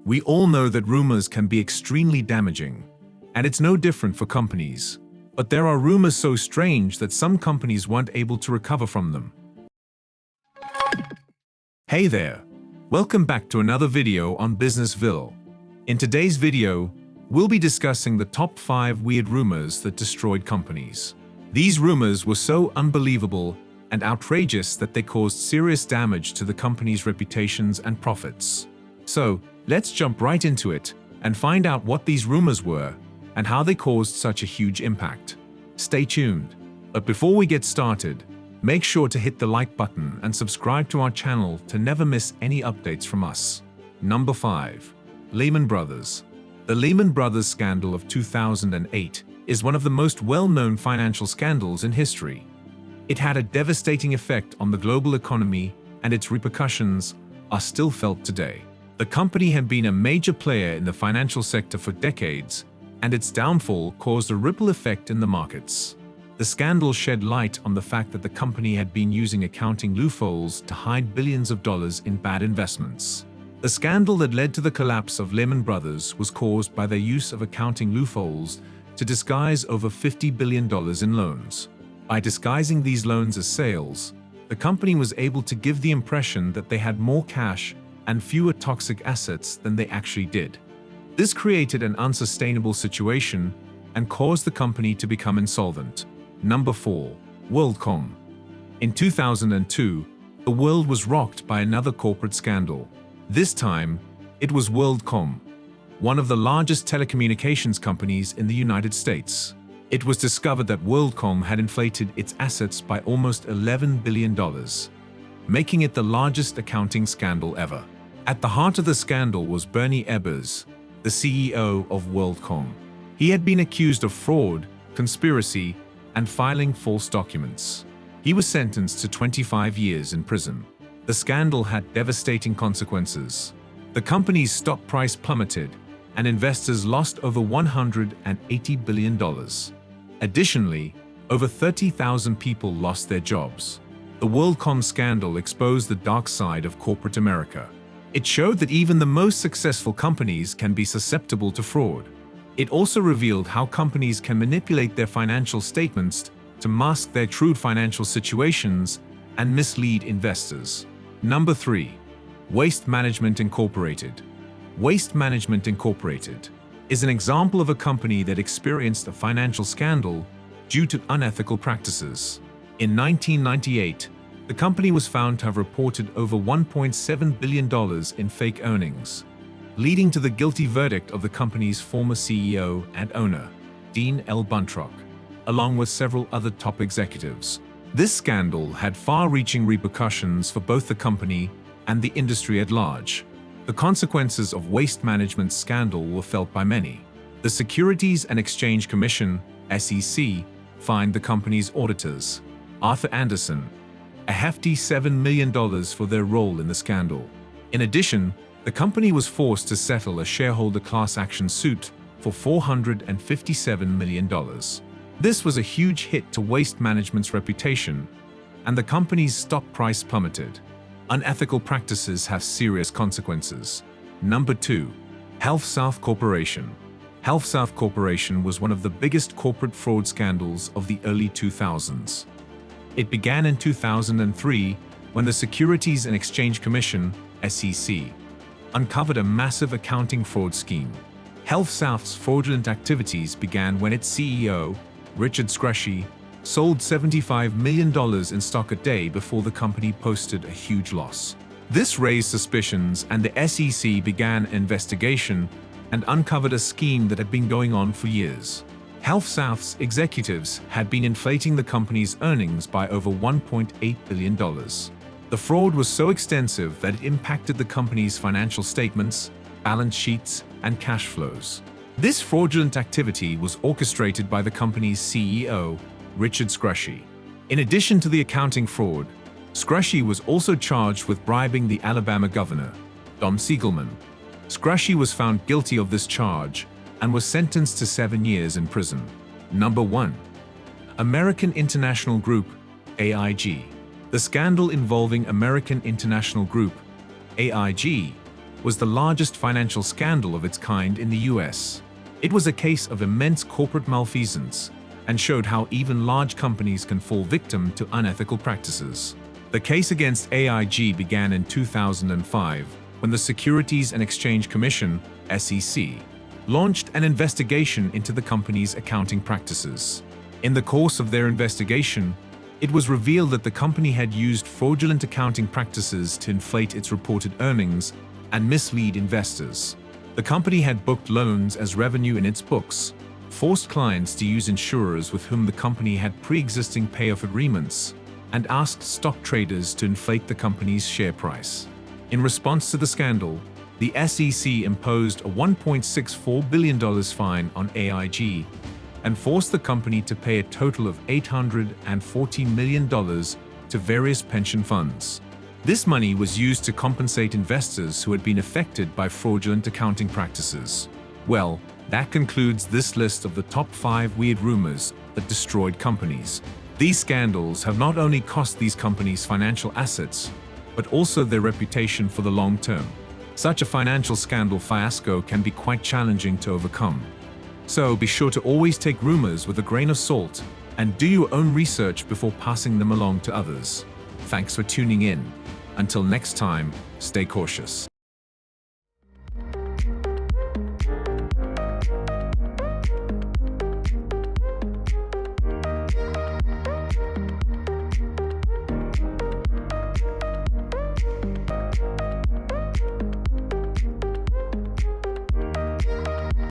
We all know that rumors can be extremely damaging, and it's no different for companies. But there are rumors so strange that some companies weren't able to recover from them. Hey there! Welcome back to another video on Businessville. In today's video, we'll be discussing the top 5 weird rumors that destroyed companies. These rumors were so unbelievable and outrageous that they caused serious damage to the company's reputations and profits. So, let's jump right into it and find out what these rumors were and how they caused such a huge impact. Stay tuned. But before we get started, make sure to hit the like button and subscribe to our channel to never miss any updates from us. Number 5. Lehman Brothers. The Lehman Brothers scandal of 2008 is one of the most well-known financial scandals in history. It had a devastating effect on the global economy, and its repercussions are still felt today. The company had been a major player in the financial sector for decades, and its downfall caused a ripple effect in the markets. The scandal shed light on the fact that the company had been using accounting loopholes to hide billions of dollars in bad investments. The scandal that led to the collapse of Lehman Brothers was caused by their use of accounting loopholes to disguise over $50 billion in loans. By disguising these loans as sales, the company was able to give the impression that they had more cash and fewer toxic assets than they actually did. This created an unsustainable situation and caused the company to become insolvent. Number 4. WorldCom. In 2002, the world was rocked by another corporate scandal. This time, it was WorldCom, one of the largest telecommunications companies in the United States. It was discovered that WorldCom had inflated its assets by almost $11 billion, making it the largest accounting scandal ever. At the heart of the scandal was Bernie Ebbers, the CEO of WorldCom. He had been accused of fraud, conspiracy, and filing false documents. He was sentenced to 25 years in prison. The scandal had devastating consequences. The company's stock price plummeted, and investors lost over $180 billion. Additionally, over 30,000 people lost their jobs. The WorldCom scandal exposed the dark side of corporate America. It showed that even the most successful companies can be susceptible to fraud. It also revealed how companies can manipulate their financial statements to mask their true financial situations and mislead investors. Number 3. Waste Management Incorporated. Waste Management Incorporated is an example of a company that experienced a financial scandal due to unethical practices. In 1998, the company was found to have reported over $1.7 billion in fake earnings, leading to the guilty verdict of the company's former CEO and owner, Dean L. Buntrock, along with several other top executives. This scandal had far-reaching repercussions for both the company and the industry at large. The consequences of Waste Management's scandal were felt by many. The Securities and Exchange Commission, SEC, fined the company's auditors, Arthur Andersen, a hefty $7 million for their role in the scandal. In addition, the company was forced to settle a shareholder class action suit for $457 million. This was a huge hit to Waste Management's reputation, and the company's stock price plummeted. Unethical practices have serious consequences. Number 2. HealthSouth Corporation. HealthSouth Corporation was one of the biggest corporate fraud scandals of the early 2000s. It began in 2003 when the Securities and Exchange Commission, SEC, uncovered a massive accounting fraud scheme. HealthSouth's fraudulent activities began when its CEO, Richard Scrushy, sold $75 million in stock a day before the company posted a huge loss. This raised suspicions, and the SEC began an investigation and uncovered a scheme that had been going on for years. HealthSouth's executives had been inflating the company's earnings by over $1.8 billion. The fraud was so extensive that it impacted the company's financial statements, balance sheets, and cash flows. This fraudulent activity was orchestrated by the company's CEO, Richard Scrushy. In addition to the accounting fraud, Scrushy was also charged with bribing the Alabama governor, Don Siegelman. Scrushy was found guilty of this charge and was sentenced to 7 years in prison. Number 1. American International Group, AIG. The scandal involving American International Group, AIG, was the largest financial scandal of its kind in the US. It was a case of immense corporate malfeasance and showed how even large companies can fall victim to unethical practices. The case against AIG began in 2005 when the Securities and Exchange Commission, SEC, launched an investigation into the company's accounting practices. In the course of their investigation, it was revealed that the company had used fraudulent accounting practices to inflate its reported earnings and mislead investors. The company had booked loans as revenue in its books, forced clients to use insurers with whom the company had pre-existing payoff agreements, and asked stock traders to inflate the company's share price. In response to the scandal, the SEC imposed a $1.64 billion fine on AIG and forced the company to pay a total of $814 million to various pension funds. This money was used to compensate investors who had been affected by fraudulent accounting practices. Well, that concludes this list of the top 5 weird rumors that destroyed companies. These scandals have not only cost these companies financial assets, but also their reputation for the long term. Such a financial scandal fiasco can be quite challenging to overcome. So be sure to always take rumors with a grain of salt and do your own research before passing them along to others. Thanks for tuning in. Until next time, stay cautious.